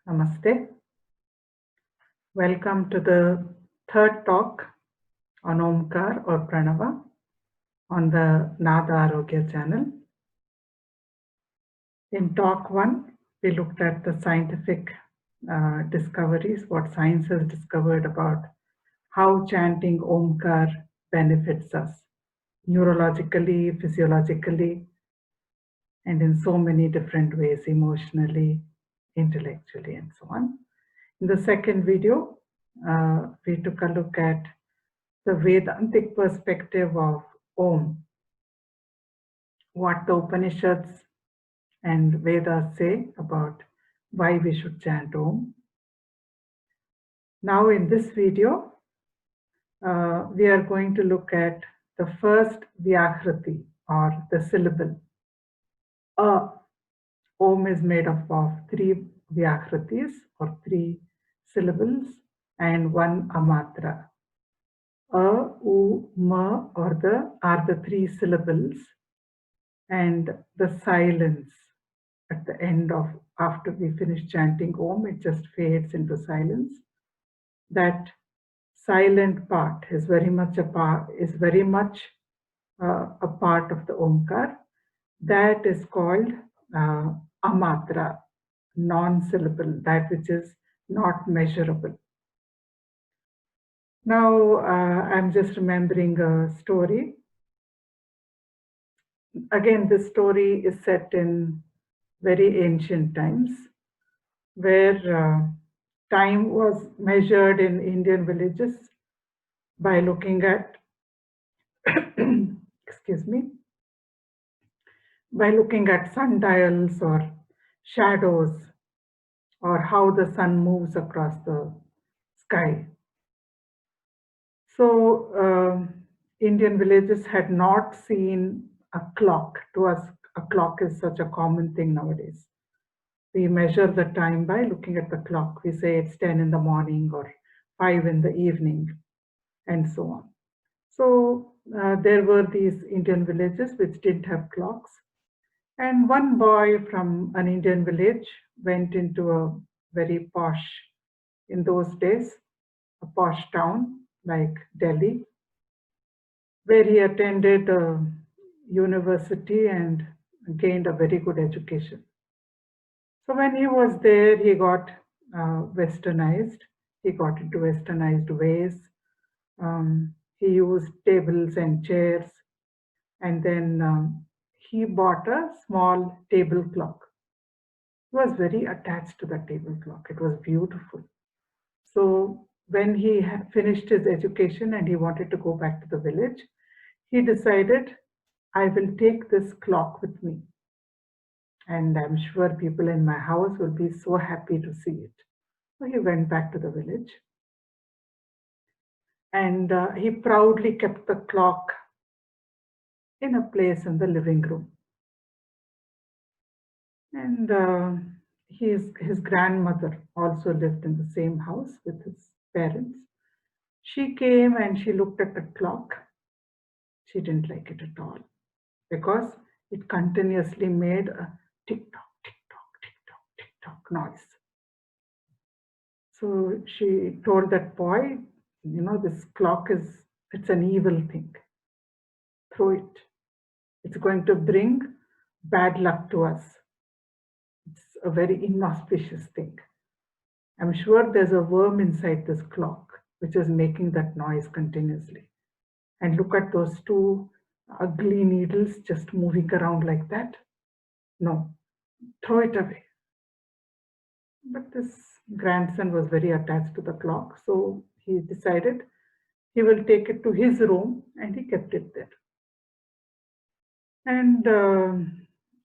Namaste. Welcome to the third talk on Omkar or Pranava on the Nada Arogya channel. In talk 1, we looked at the scientific discoveries, what science has discovered about how chanting Omkar benefits us neurologically, physiologically, and in so many different ways, emotionally, intellectually, and so on. In the second video, we took a look at the Vedantic perspective of Om, what the Upanishads and Vedas say about why we should chant Om. Now in this video, we are going to look at the first Vyakriti or the syllable. Om is made up of 3 Vyakritis or 3 syllables and 1 amatra. U, Ma are the 3 syllables, and the silence at the end of, after we finish chanting Om, it just fades into silence. That silent part is very much a part of the Omkar. That is called amatra, non-syllable, that which is not measurable. Now, I'm just remembering a story. Again, this story is set in very ancient times, where time was measured in Indian villages by looking at, excuse me, by looking at sundials or shadows or how the sun moves across the sky. So Indian villages had not seen a clock. To us, a clock is such a common thing nowadays. We measure the time by looking at the clock. We say it's 10 in the morning or 5 in the evening, and so on. So there were these Indian villages which didn't have clocks. And one boy from an Indian village went into a very posh, in those days, a posh town like Delhi, where he attended a university and gained a very good education. So when he was there, he got westernized. He got into westernized ways. He used tables and chairs, and then he bought a small table clock. He was very attached to the table clock. It was beautiful. So when he finished his education and he wanted to go back to the village, he decided, I will take this clock with me. And I'm sure people in my house will be so happy to see it. So he went back to the village. And he proudly kept the clock in a place in the living room. And his grandmother also lived in the same house with his parents. She came and she looked at the clock. She didn't like it at all because it continuously made a tick-tock, tick-tock, tick-tock, tick-tock noise. So she told that boy, this clock it's an evil thing. Throw it. It's going to bring bad luck to us. It's a very inauspicious thing. I'm sure there's a worm inside this clock which is making that noise continuously. And look at those 2 ugly needles just moving around like that. No, throw it away. But this grandson was very attached to the clock, so he decided he will take it to his room, and he kept it there. And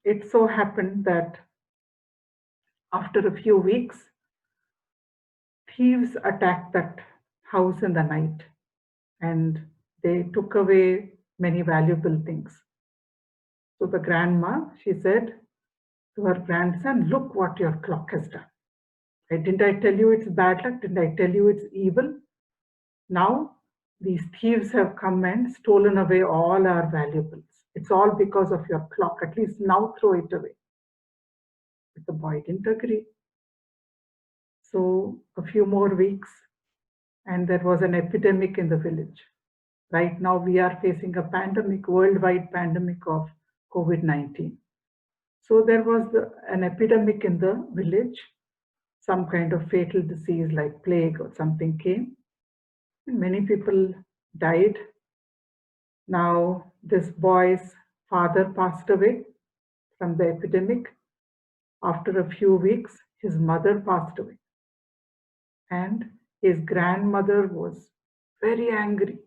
it so happened that after a few weeks, thieves attacked that house in the night, and they took away many valuable things. So the grandma, she said to her grandson, look what your clock has done. Didn't I tell you it's bad luck? Didn't I tell you it's evil? Now these thieves have come and stolen away all our valuables. It's all because of your clock. At least now throw it away. But the boy didn't agree. So a few more weeks, and there was an epidemic in the village. Right now, we are facing a pandemic, worldwide pandemic of COVID-19. So there was an epidemic in the village, some kind of fatal disease like plague or something came. Many people died. Now, this boy's father passed away from the epidemic. After a few weeks, his mother passed away. And his grandmother was very angry.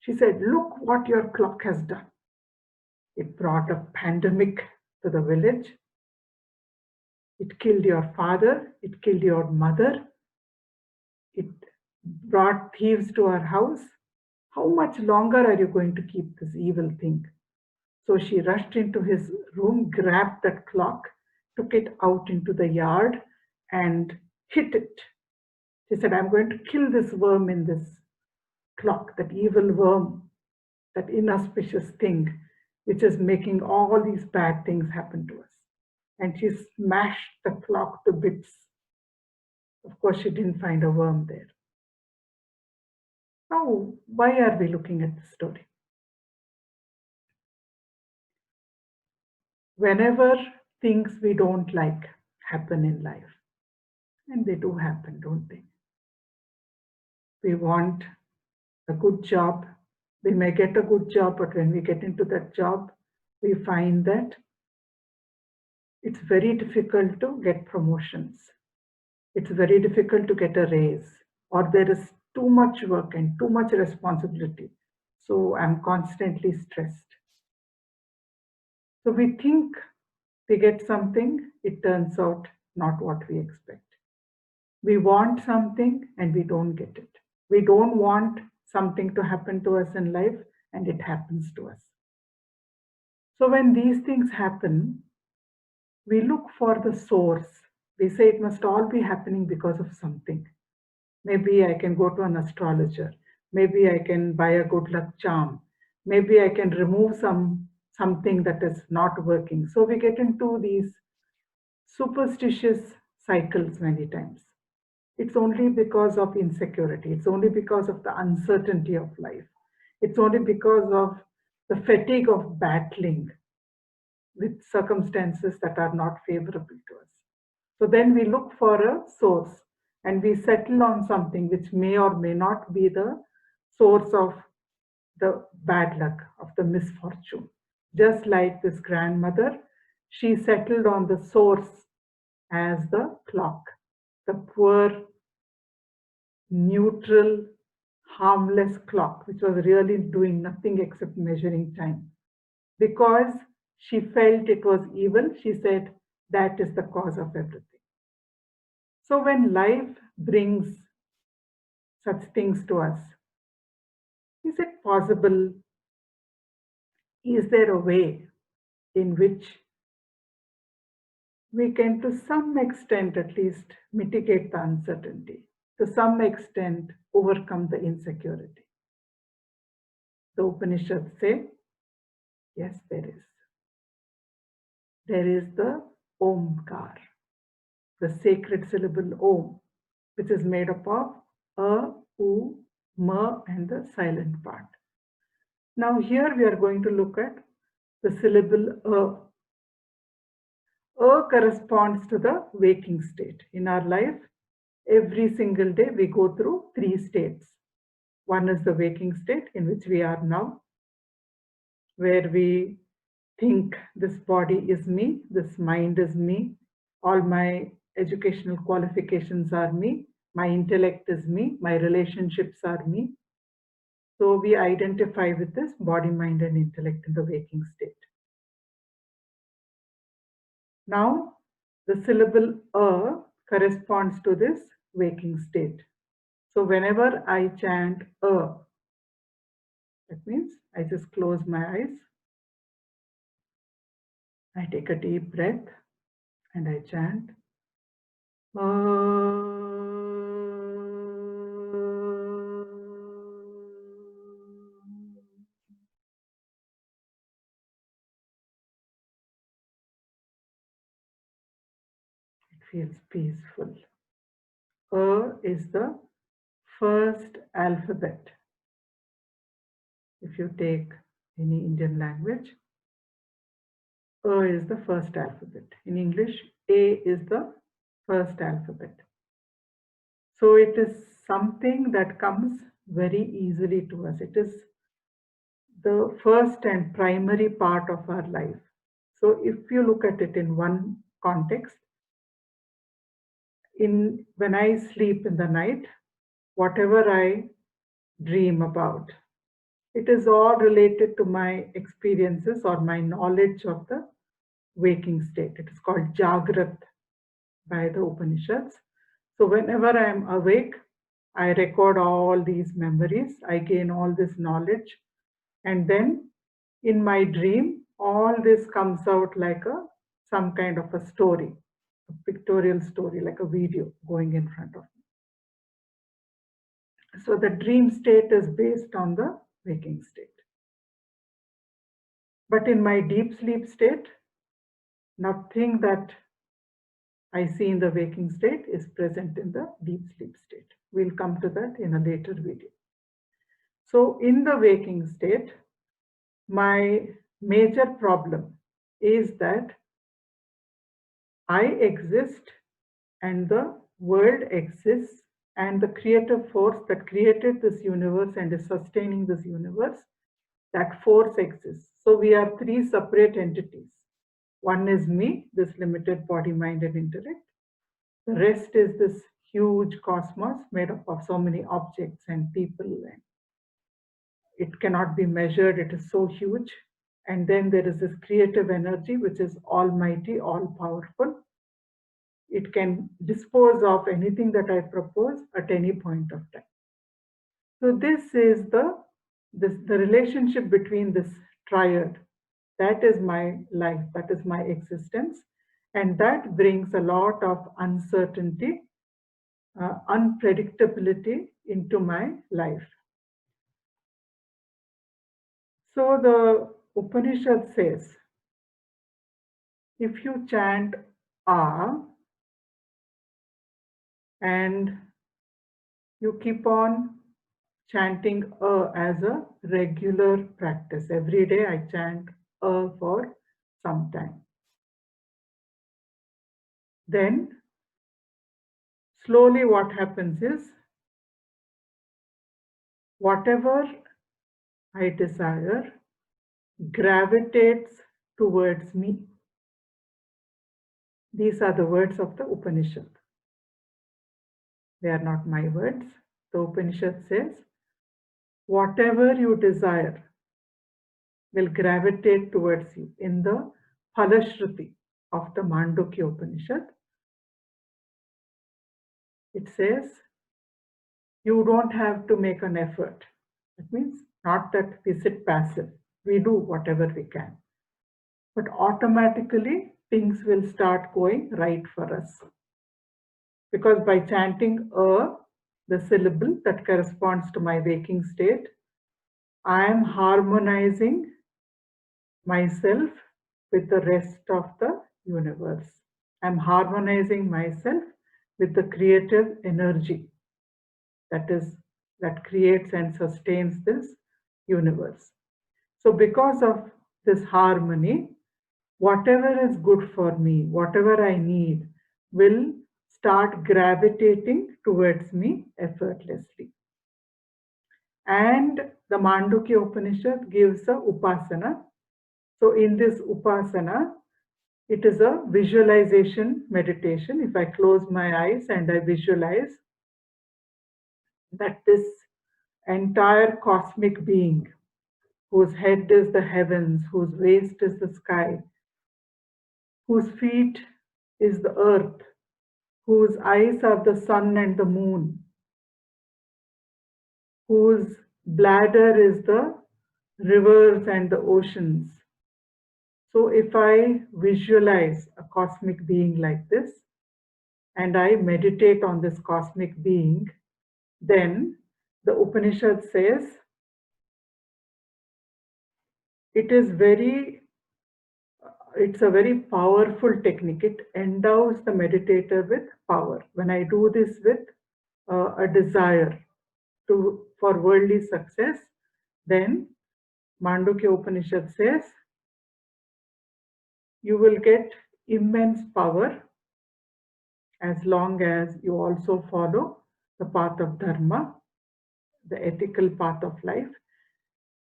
She said, "Look what your clock has done. It brought a pandemic to the village. It killed your father. It killed your mother. It brought thieves to our house. How much longer are you going to keep this evil thing?" So she rushed into his room, grabbed that clock, took it out into the yard, and hit it. She said, "I'm going to kill this worm in this clock, that evil worm, that inauspicious thing, which is making all these bad things happen to us." And she smashed the clock to bits. Of course, she didn't find a worm there. Now, why are we looking at this story? Whenever things we don't like happen in life, and they do happen, don't they? We want a good job. We may get a good job, but when we get into that job, we find that it's very difficult to get promotions. It's very difficult to get a raise, or there is too much work and too much responsibility. So I'm constantly stressed. So we think we get something, it turns out not what we expect. We want something and we don't get it. We don't want something to happen to us in life and it happens to us. So when these things happen, we look for the source. We say it must all be happening because of something. Maybe I can go to an astrologer. Maybe I can buy a good luck charm. Maybe I can remove something that is not working. So we get into these superstitious cycles many times. It's only because of insecurity. It's only because of the uncertainty of life. It's only because of the fatigue of battling with circumstances that are not favorable to us. So then we look for a source and we settle on something which may or may not be the source of the bad luck, of the misfortune. Just like this grandmother, she settled on the source as the clock, the poor, neutral, harmless clock, which was really doing nothing except measuring time. Because she felt it was evil, she said, that is the cause of everything. So when life brings such things to us, is it possible? Is there a way in which we can, to some extent at least, mitigate the uncertainty, to some extent, overcome the insecurity? The Upanishads say, yes, there is. There is the Omkar, the sacred syllable Om, which is made up of A, U, Ma, and the silent part. Now here we are going to look at the syllable A. A corresponds to the waking state. In our life, every single day we go through three states. One is the waking state in which we are now, where we think this body is me, this mind is me, all my educational qualifications are me, my intellect is me, my relationships are me. So we identify with this body, mind, and intellect in the waking state. Now, the syllable A corresponds to this waking state. So whenever I chant A, that means I just close my eyes, I take a deep breath, and I chant A. It feels peaceful. is the first alphabet. If you take any Indian language, is the first alphabet. In English, A is the first alphabet. So it is something that comes very easily to us. It is the first and primary part of our life. So if you look at it in one context, when I sleep in the night, whatever I dream about, it is all related to my experiences or my knowledge of the waking state. It is called Jagrat by the Upanishads. So whenever I am awake, I record all these memories, I gain all this knowledge, and then in my dream, all this comes out like some kind of a story, a pictorial story, like a video going in front of me. So the dream state is based on the waking state. But in my deep sleep state, nothing that I see in the waking state is present in the deep sleep state. We'll come to that in a later video. So in the waking state, my major problem is that I exist and the world exists, and the creative force that created this universe and is sustaining this universe, that force exists. So we are three separate entities. One is me, this limited body, mind, and intellect. The rest is this huge cosmos made up of so many objects and people, and it cannot be measured. It is so huge. And then there is this creative energy, which is almighty, all powerful. It can dispose of anything that I propose at any point of time. So this is the relationship between this triad. That is my life, that is my existence. And that brings a lot of uncertainty, unpredictability into my life. So the Upanishad says, if you chant A and you keep on chanting as a regular practice, every day I chant for some time, then slowly what happens is, whatever I desire gravitates towards me. These are the words of the Upanishad. They are not my words. The Upanishad says, whatever you desire will gravitate towards you. In the Phalashruti of the Mandukya Upanishad, it says, you don't have to make an effort. That means not that we sit passive. We do whatever we can. But automatically things will start going right for us. Because by chanting the syllable that corresponds to my waking state, I am harmonizing myself with the rest of the universe. I'm harmonizing myself with the creative energy that creates and sustains this universe. So because of this harmony, whatever is good for me, whatever I need, will start gravitating towards me effortlessly. And the Mandukya Upanishad gives a upasana. So in this upasana, it is a visualization meditation. If I close my eyes and I visualize that this entire cosmic being, whose head is the heavens, whose waist is the sky, whose feet is the earth, whose eyes are the sun and the moon, whose bladder is the rivers and the oceans. So if I visualize a cosmic being like this, and I meditate on this cosmic being, then the Upanishad says it's a very powerful technique. It endows the meditator with power. When I do this with a desire for worldly success, then Mandukya Upanishad says you will get immense power as long as you also follow the path of dharma, the ethical path of life,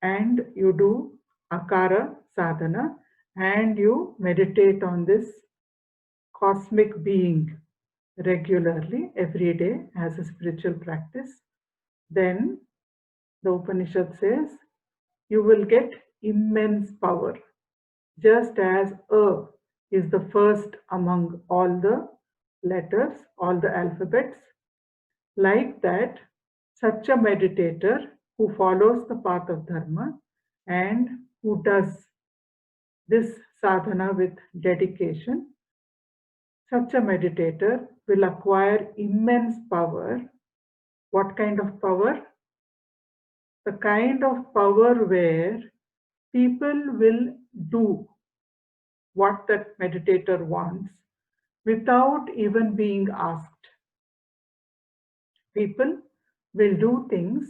and you do Aakara sadhana and you meditate on this cosmic being regularly every day as a spiritual practice, then the Upanishad says you will get immense power. Just as A is the first among all the letters, all the alphabets, like that, such a meditator who follows the path of dharma and who does this sadhana with dedication, such a meditator will acquire immense power. What kind of power? The kind of power where people will do what that meditator wants without even being asked. People will do things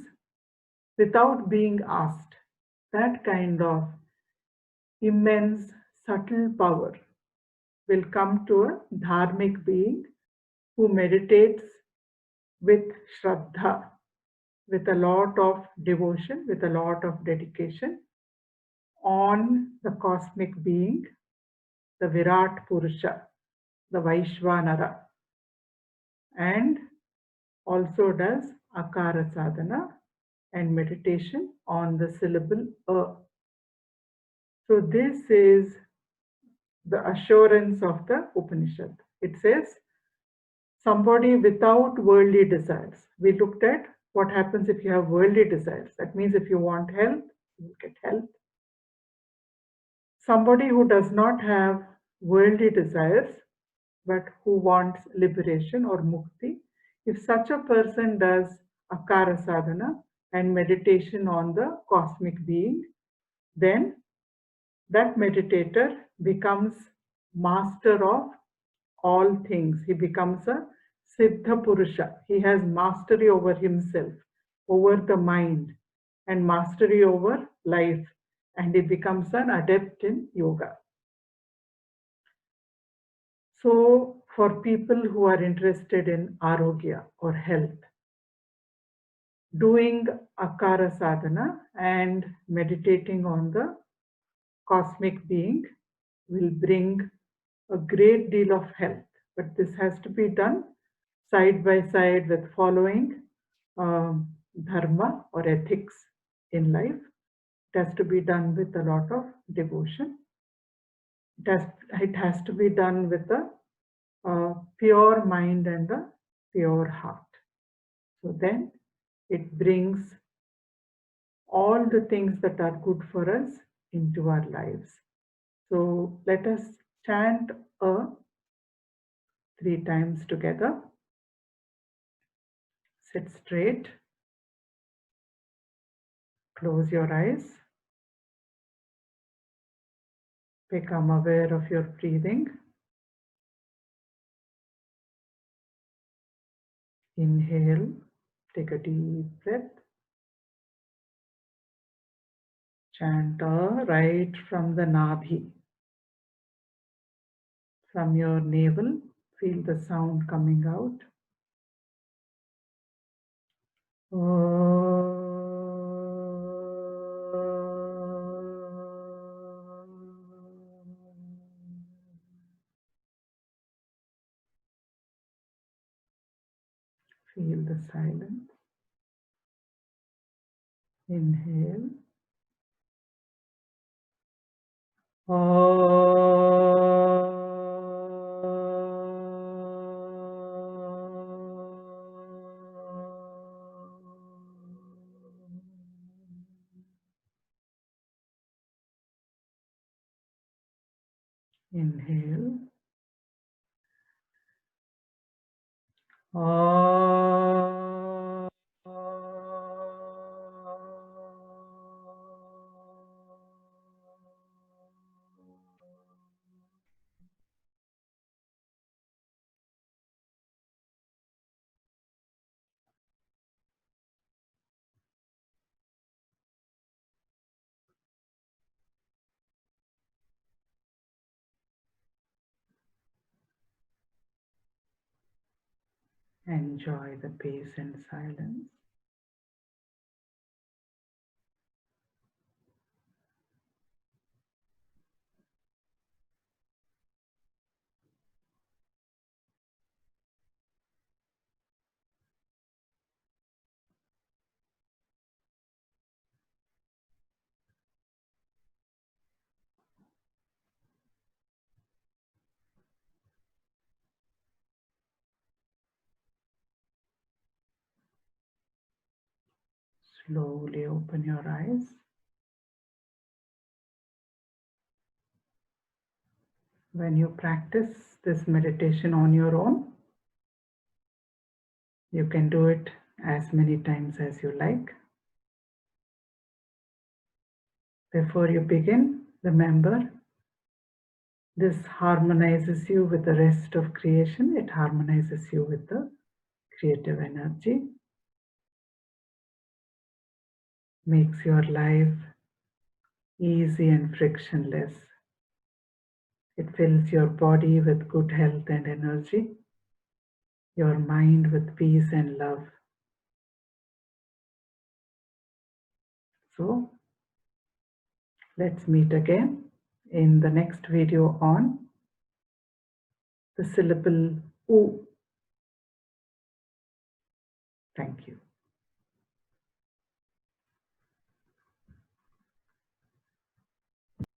without being asked. That kind of immense, subtle power will come to a dharmic being who meditates with Shraddha, with a lot of devotion, with a lot of dedication on the cosmic being, the Virat Purusha, the Vaishvanara, and also does Aakara sadhana and meditation on the syllable A. So this is the assurance of the Upanishad. It says somebody without worldly desires. We looked at what happens if you have worldly desires. That means if you want health, you will get health. Somebody who does not have worldly desires, but who wants liberation or mukti, if such a person does Aakara sadhana and meditation on the cosmic being, then that meditator becomes master of all things. He becomes a Siddha Purusha. He has mastery over himself, over the mind, and mastery over life, and he becomes an adept in yoga. So, for people who are interested in arogya or health, doing Aakara sadhana and meditating on the cosmic being will bring a great deal of health. But this has to be done side by side with following dharma or ethics in life. It has to be done with a lot of devotion. It has to be done with a pure mind and a pure heart. So then it brings all the things that are good for us into our lives. So let us chant a 3 times together. Sit straight. Close your eyes. Become aware of your breathing. Inhale. Take a deep breath. Chant right from the Nabhi. From your navel, feel the sound coming out. Feel the silence. Inhale. Inhale. Enjoy the peace and silence. Slowly open your eyes. When you practice this meditation on your own, you can do it as many times as you like. Before you begin, remember, this harmonizes you with the rest of creation. It harmonizes you with the creative energy. Makes your life easy and frictionless. It fills your body with good health and energy, your mind with peace and love. So, let's meet again in the next video on the syllable U. Thank you.